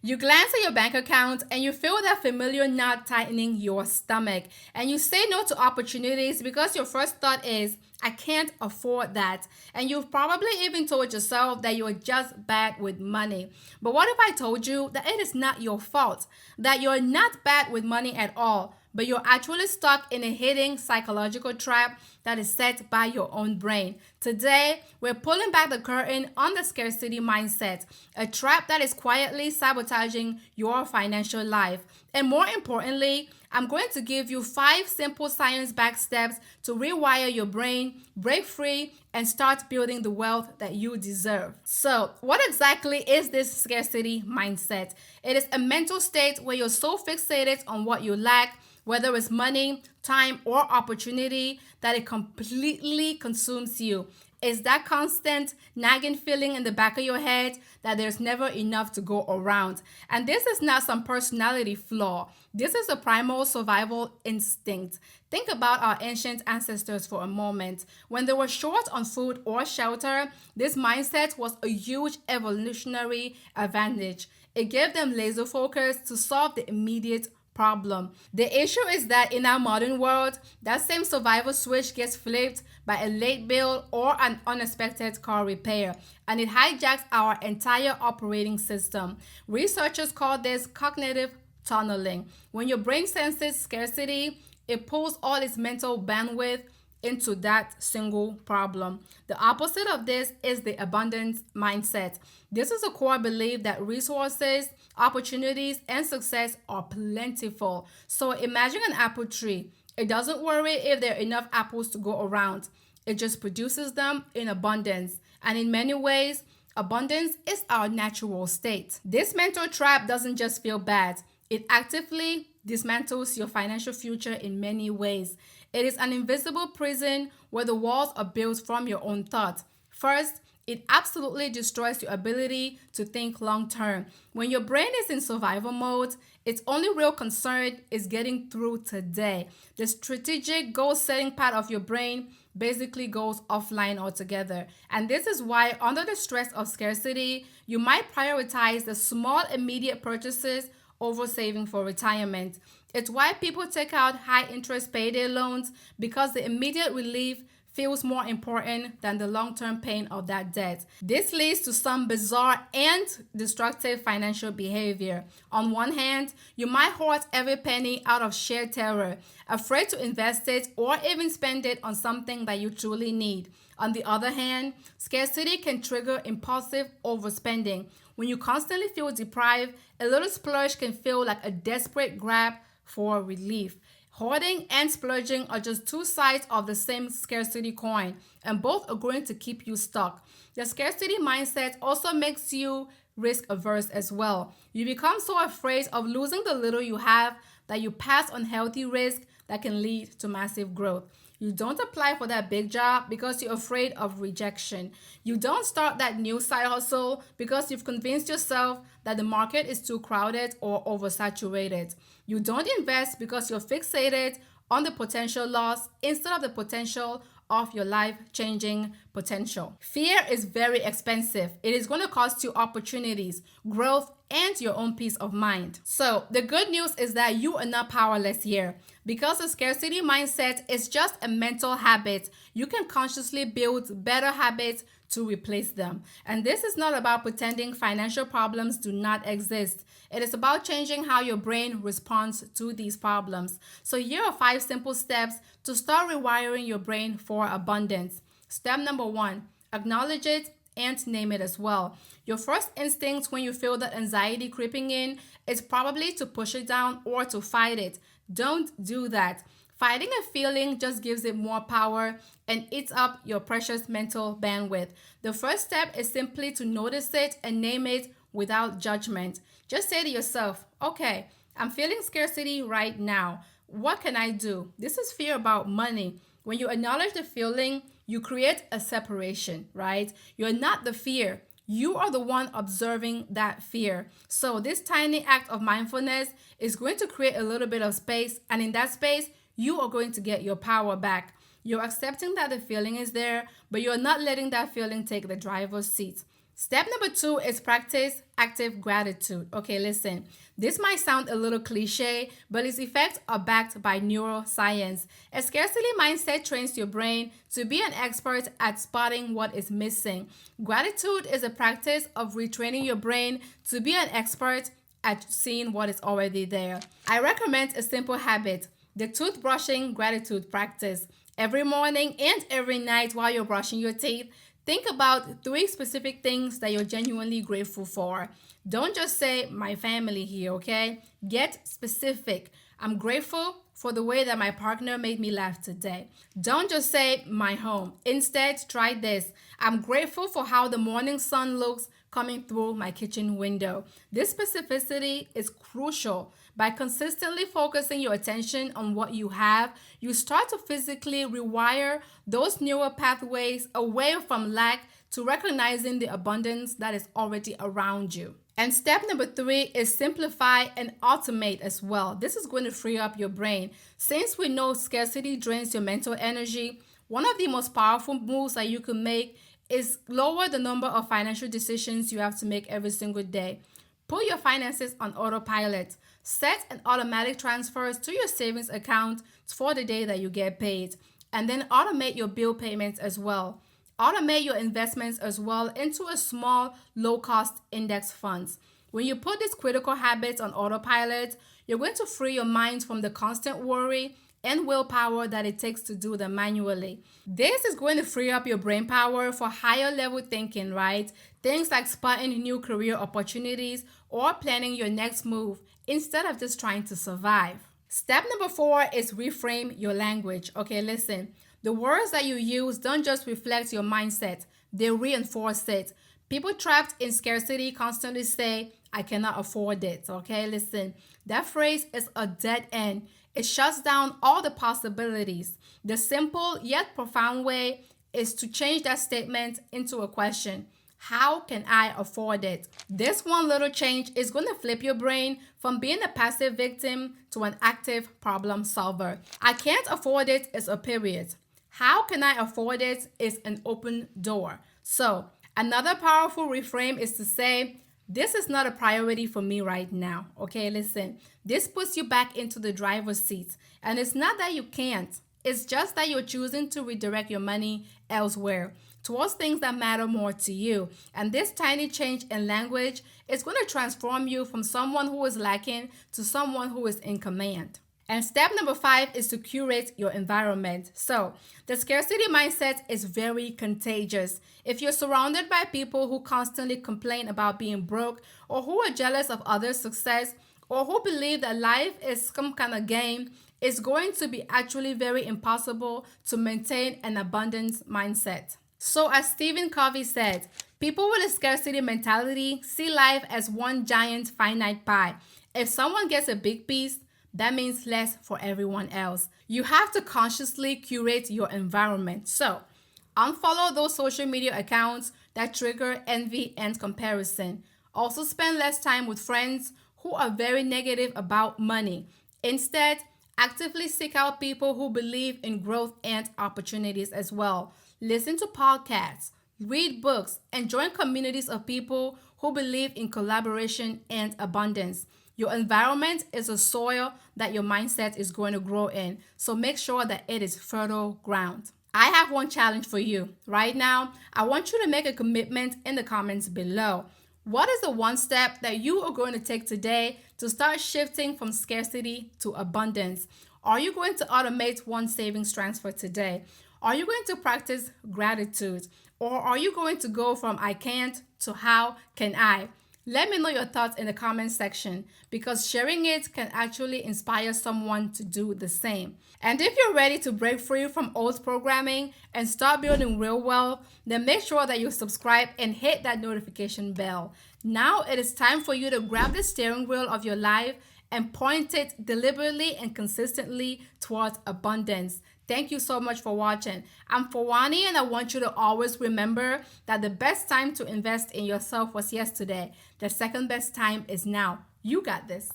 You glance at your bank account and you feel that familiar knot tightening your stomach. And you say no to opportunities because your first thought is, I can't afford that. And you've probably even told yourself that you're just bad with money. But what if I told you that it is not your fault, that you're not bad with money at all, but you're actually stuck in a hidden psychological trap that is set by your own brain? Today, we're pulling back the curtain on the scarcity mindset, a trap that is quietly sabotaging your financial life. And more importantly, I'm going to give you 5 simple science-backed steps to rewire your brain, break free, and start building the wealth that you deserve. So, what exactly is this scarcity mindset? It is a mental state where you're so fixated on what you lack, whether it's money, time, or opportunity, that it completely consumes you. It's that constant nagging feeling in the back of your head that there's never enough to go around. And this is not some personality flaw. This is a primal survival instinct. Think about our ancient ancestors for a moment. When they were short on food or shelter, this mindset was a huge evolutionary advantage. It gave them laser focus to solve the immediate problem. The issue is that in our modern world, that same survival switch gets flipped by a late bill or an unexpected car repair, and it hijacks our entire operating system. Researchers call this cognitive tunneling. When your brain senses scarcity, it pulls all its mental bandwidth into that single problem. The opposite of this is the abundance mindset. This is a core belief that resources, opportunities, and success are plentiful. So imagine an apple tree. It doesn't worry if there are enough apples to go around. It just produces them in abundance. And in many ways, abundance is our natural state. This mental trap doesn't just feel bad. It actively dismantles your financial future in many ways. It is an invisible prison where the walls are built from your own thoughts. First, it absolutely destroys your ability to think long term. When your brain is in survival mode, its only real concern is getting through today. The strategic goal setting part of your brain basically goes offline altogether. And this is why, under the stress of scarcity, you might prioritize the small immediate purchases over saving for retirement. It's why people take out high interest payday loans, because the immediate relief feels more important than the long-term pain of that debt. This leads to some bizarre and destructive financial behavior. On one hand, you might hoard every penny out of sheer terror, afraid to invest it or even spend it on something that you truly need. On the other hand, scarcity can trigger impulsive overspending. When you constantly feel deprived, a little splurge can feel like a desperate grab for relief. Hoarding and splurging are just two sides of the same scarcity coin, and both are going to keep you stuck. The scarcity mindset also makes you risk averse as well. You become so afraid of losing the little you have that you pass on healthy risk that can lead to massive growth. You don't apply for that big job because you're afraid of rejection. You don't start that new side hustle because you've convinced yourself that the market is too crowded or oversaturated. You don't invest because you're fixated on the potential loss instead of the potential of your life-changing potential. Fear is very expensive. It is going to cost you opportunities, growth, and your own peace of mind. So the good news is that you are not powerless here. Because the scarcity mindset is just a mental habit, you can consciously build better habits to replace them. And this is not about pretending financial problems do not exist. It is about changing how your brain responds to these problems. So here are 5 simple steps to start rewiring your brain for abundance. Step number 1, acknowledge it and name it as well. Your first instinct when you feel that anxiety creeping in is probably to push it down or to fight it. Don't do that. Fighting a feeling just gives it more power and eats up your precious mental bandwidth. The first step is simply to notice it and name it without judgment. Just say to yourself, okay, I'm feeling scarcity right now. What can I do? This is fear about money. When you acknowledge the feeling, you create a separation, right? You're not the fear. You are the one observing that fear. So this tiny act of mindfulness is going to create a little bit of space, and in that space, you are going to get your power back. You're accepting that the feeling is there, but you're not letting that feeling take the driver's seat. Step number 2 is practice active gratitude. Okay, listen, this might sound a little cliche, but its effects are backed by neuroscience. A scarcity mindset trains your brain to be an expert at spotting what is missing. Gratitude is a practice of retraining your brain to be an expert at seeing what is already there. I recommend a simple habit, the toothbrushing gratitude practice. Every morning and every night while you're brushing your teeth, think about 3 specific things that you're genuinely grateful for. Don't just say, my family here, okay? Get specific. I'm grateful for the way that my partner made me laugh today. Don't just say, my home. Instead, try this. I'm grateful for how the morning sun looks coming through my kitchen window. This specificity is crucial. By consistently focusing your attention on what you have, you start to physically rewire those neural pathways away from lack to recognizing the abundance that is already around you. And step number 3 is simplify and automate as well. This is going to free up your brain. Since we know scarcity drains your mental energy, one of the most powerful moves that you can make is lower the number of financial decisions you have to make every single day. Put your finances on autopilot. Set an automatic transfers to your savings account for the day that you get paid. And then automate your bill payments as well. Automate your investments as well into a small, low-cost index funds. When you put these critical habits on autopilot, you're going to free your mind from the constant worry and willpower that it takes to do them manually. This is going to free up your brain power for higher level thinking, right? Things like spotting new career opportunities or planning your next move instead of just trying to survive. Step number 4 is reframe your language. Okay, listen. The words that you use don't just reflect your mindset, they reinforce it. People trapped in scarcity constantly say, I cannot afford it. Okay, listen. That phrase is a dead end. It shuts down all the possibilities. The simple yet profound way is to change that statement into a question. How can I afford it? This one little change is going to flip your brain from being a passive victim to an active problem solver. I can't afford it is a period. How can I afford it is an open door. So, another powerful reframe is to say, this is not a priority for me right now. Okay, listen. This puts you back into the driver's seat. And it's not that you can't. It's just that you're choosing to redirect your money elsewhere towards things that matter more to you. And this tiny change in language is going to transform you from someone who is lacking to someone who is in command. And step number 5 is to curate your environment. So, the scarcity mindset is very contagious. If you're surrounded by people who constantly complain about being broke, or who are jealous of others' success, or who believe that life is some kind of game, it's going to be actually very impossible to maintain an abundance mindset. So, as Stephen Covey said, people with a scarcity mentality see life as one giant finite pie. If someone gets a big piece, that means less for everyone else. You have to consciously curate your environment. So, unfollow those social media accounts that trigger envy and comparison. Also, spend less time with friends who are very negative about money. Instead, actively seek out people who believe in growth and opportunities as well. Listen to podcasts, read books, and join communities of people who believe in collaboration and abundance. Your environment is a soil that your mindset is going to grow in, so make sure that it is fertile ground. I have one challenge for you. Right now, I want you to make a commitment in the comments below. What is the one step that you are going to take today to start shifting from scarcity to abundance? Are you going to automate one savings transfer today? Are you going to practice gratitude? Or are you going to go from I can't to how can I? Let me know your thoughts in the comment section, because sharing it can actually inspire someone to do the same. And if you're ready to break free from old programming and start building real wealth, then make sure that you subscribe and hit that notification bell. Now it is time for you to grab the steering wheel of your life and point it deliberately and consistently towards abundance. Thank you so much for watching. I'm Fuanyi, and I want you to always remember that the best time to invest in yourself was yesterday. The second best time is now. You got this.